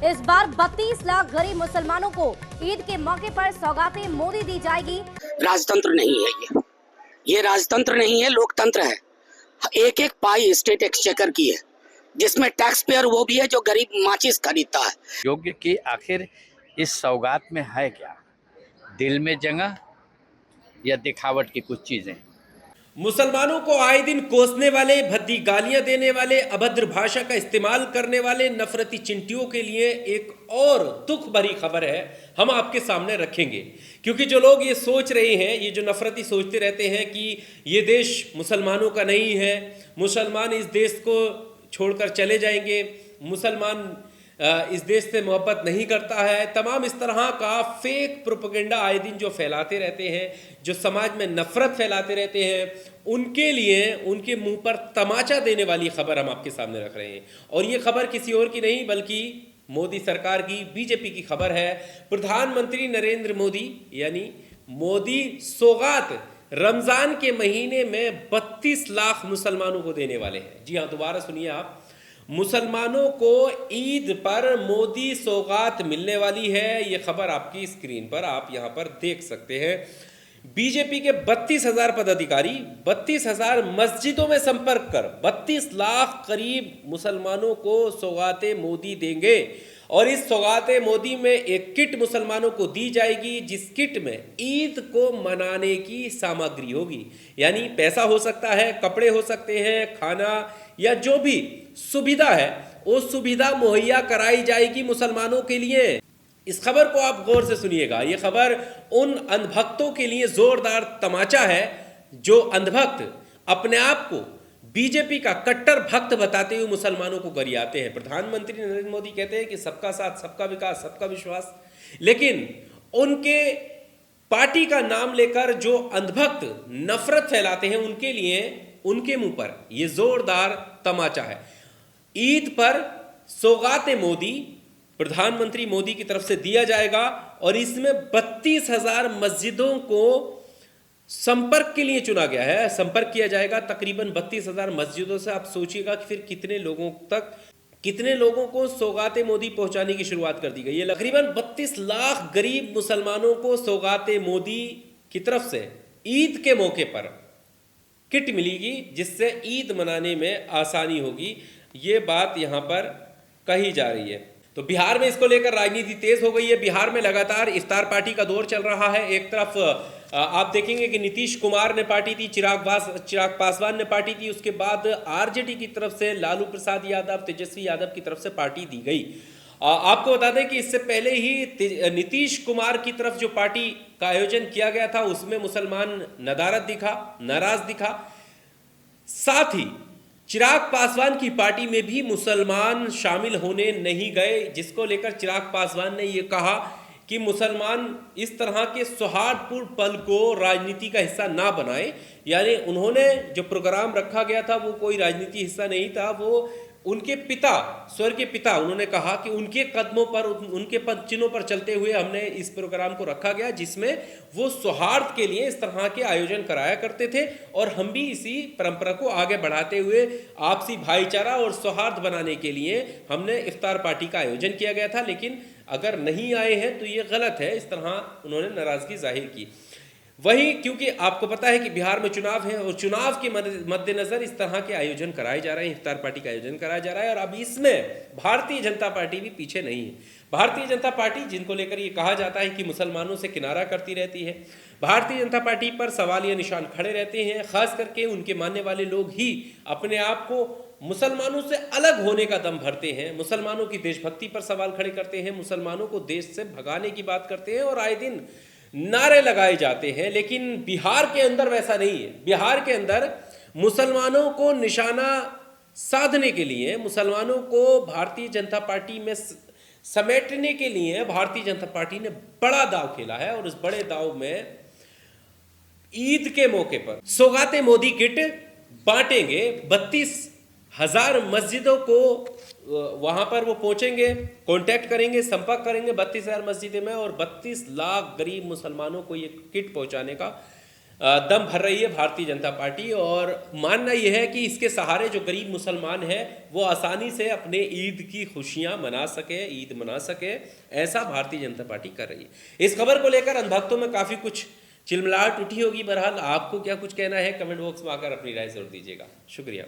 इस बार 32 लाख गरीब मुसलमानों को ईद के मौके पर सौगातें मोदी दी जाएगी। राजतंत्र नहीं है ये राजतंत्र नहीं है, लोकतंत्र है। एक एक पाई स्टेट एक्सचेकर की है, जिसमें टैक्स पेयर वो भी है जो गरीब माचिस खरीदता है। योग्य कि आखिर इस सौगात में है क्या, दिल में जगह या दिखावट की कुछ चीजें। मुसलमानों को आए दिन कोसने वाले, भद्दी गालियां देने वाले, अभद्र भाषा का इस्तेमाल करने वाले नफरती चिंटियों के लिए एक और दुख भरी खबर है, हम आपके सामने रखेंगे। क्योंकि जो लोग ये सोच रहे हैं, ये जो नफरती सोचते रहते हैं कि ये देश मुसलमानों का नहीं है, मुसलमान इस देश को छोड़कर चले जाएंगे, मुसलमान इस देश से मोहब्बत नहीं करता है, तमाम इस तरह का फेक प्रोपेगेंडा आए दिन जो फैलाते रहते हैं, जो समाज में नफरत फैलाते रहते हैं, उनके लिए उनके मुंह पर तमाचा देने वाली खबर हम आपके सामने रख रहे हैं। और ये खबर किसी और की नहीं बल्कि मोदी सरकार की, बीजेपी की खबर है। प्रधानमंत्री नरेंद्र मोदी यानी मोदी सौगात रमजान के महीने में 32 लाख मुसलमानों को देने वाले हैं। जी हाँ, दोबारा सुनिए आप, मुसलमानों को ईद पर मोदी सौगात मिलने वाली है। ये खबर आपकी स्क्रीन पर आप यहां पर देख सकते हैं। बीजेपी के 32,000 पदाधिकारी 32,000 मस्जिदों में संपर्क कर 32 लाख करीब मुसलमानों को सौगातें मोदी देंगे। और इस सौगाते मोदी में एक किट मुसलमानों को दी जाएगी, जिस किट में ईद को मनाने की सामग्री होगी। यानी पैसा हो सकता है, कपड़े हो सकते हैं, खाना या जो भी सुविधा है वो सुविधा मुहैया कराई जाएगी मुसलमानों के लिए। इस खबर को आप गौर से सुनिएगा। ये खबर उन अंधभक्तों के लिए जोरदार तमाचा है जो अंधभक्त अपने आप को बीजेपी का कट्टर भक्त बताते हुए मुसलमानों को गरियाते हैं। प्रधानमंत्री नरेंद्र मोदी कहते हैं कि सबका साथ, सबका विकास, सबका विश्वास, लेकिन उनके पार्टी का नाम लेकर जो अंधभक्त नफरत फैलाते हैं उनके लिए उनके मुंह पर यह जोरदार तमाचा है। ईद पर सौगाते मोदी प्रधानमंत्री मोदी की तरफ से दिया जाएगा और इसमें 32,000 मस्जिदों को संपर्क के लिए चुना गया है, संपर्क किया जाएगा तकरीबन 32,000 मस्जिदों से। आप सोचिएगा कि फिर कितने लोगों को सौगाते मोदी पहुंचाने की शुरुआत कर दी गई है। तकरीबन 32 लाख गरीब मुसलमानों को सौगाते मोदी की तरफ से ईद के मौके पर किट मिलेगी, जिससे ईद मनाने में आसानी होगी। ये बात यहां पर कही जा रही है। तो बिहार में इसको लेकर राजनीति तेज हो गई है। बिहार में लगातार इफ्तार पार्टी का दौर चल रहा है। एक तरफ आप देखेंगे कि नीतीश कुमार ने पार्टी दी, चिराग पासवान ने पार्टी दी, उसके बाद आरजेडी की तरफ से लालू प्रसाद यादव, तेजस्वी यादव की तरफ से पार्टी दी गई। आपको बता दें कि इससे पहले ही नीतीश कुमार की तरफ जो पार्टी का आयोजन किया गया था उसमें मुसलमान नदारत दिखा, नाराज दिखा। साथ ही चिराग पासवान की पार्टी में भी मुसलमान शामिल होने नहीं गए, जिसको लेकर चिराग पासवान ने यह कहा कि मुसलमान इस तरह के सौहार्दपूर्ण पल को राजनीति का हिस्सा ना बनाए। यानी उन्होंने जो प्रोग्राम रखा गया था वो कोई राजनीति हिस्सा नहीं था, वो उनके पिता, स्वर्गीय पिता, उन्होंने कहा कि उनके कदमों पर, उनके पद चिन्हों पर चलते हुए हमने इस प्रोग्राम को रखा गया, जिसमें वो सौहार्द के लिए इस तरह के आयोजन कराया करते थे। और हम भी इसी परंपरा को आगे बढ़ाते हुए आपसी भाईचारा और सौहार्द बनाने के लिए हमने इफ्तार पार्टी का आयोजन किया गया था। लेकिन अगर नहीं आए हैं तो ये गलत है, इस तरह उन्होंने नाराजगी जाहिर की। वहीं क्योंकि आपको पता है कि बिहार में चुनाव है और चुनाव के मद्देनजर इस तरह के आयोजन कराए जा रहे हैं, इफ्तार पार्टी का आयोजन कराया जा रहा है। और अब इसमें भारतीय जनता पार्टी भी पीछे नहीं है। भारतीय जनता पार्टी, जिनको लेकर ये कहा जाता है कि मुसलमानों से किनारा करती रहती है, भारतीय जनता पार्टी पर सवालिया निशान खड़े रहते हैं। खास करके उनके मानने वाले लोग ही अपने आप को मुसलमानों से अलग होने का दम भरते हैं, मुसलमानों की देशभक्ति पर सवाल खड़े करते हैं, मुसलमानों को देश से भगाने की बात करते हैं और आए दिन नारे लगाए जाते हैं। लेकिन बिहार के अंदर वैसा नहीं है। बिहार के अंदर मुसलमानों को निशाना साधने के लिए, मुसलमानों को भारतीय जनता पार्टी में समेटने के लिए भारतीय जनता पार्टी ने बड़ा दांव खेला है। और उस बड़े दांव में ईद के मौके पर सौगाते मोदी किट बांटेंगे। 32,000 मस्जिदों को वहां पर वो पहुंचेंगे, कांटेक्ट करेंगे, संपर्क करेंगे 32,000 मस्जिदें में और 32 लाख गरीब मुसलमानों को ये किट पहुंचाने का दम भर रही है भारतीय जनता पार्टी, और मानना यह है कि इसके सहारे जो गरीब मुसलमान है वो आसानी से अपने ईद की खुशियां मना सके, ईद मना सके, ऐसा भारतीय जनता पार्टी कर रही है। इस खबर को लेकर अंधभक्तों में काफ़ी कुछ चिलमिलाहट उठी होगी। बहरहाल आपको क्या कुछ कहना है, कमेंट बॉक्स में आकर अपनी राय जरूर दीजिएगा। शुक्रिया।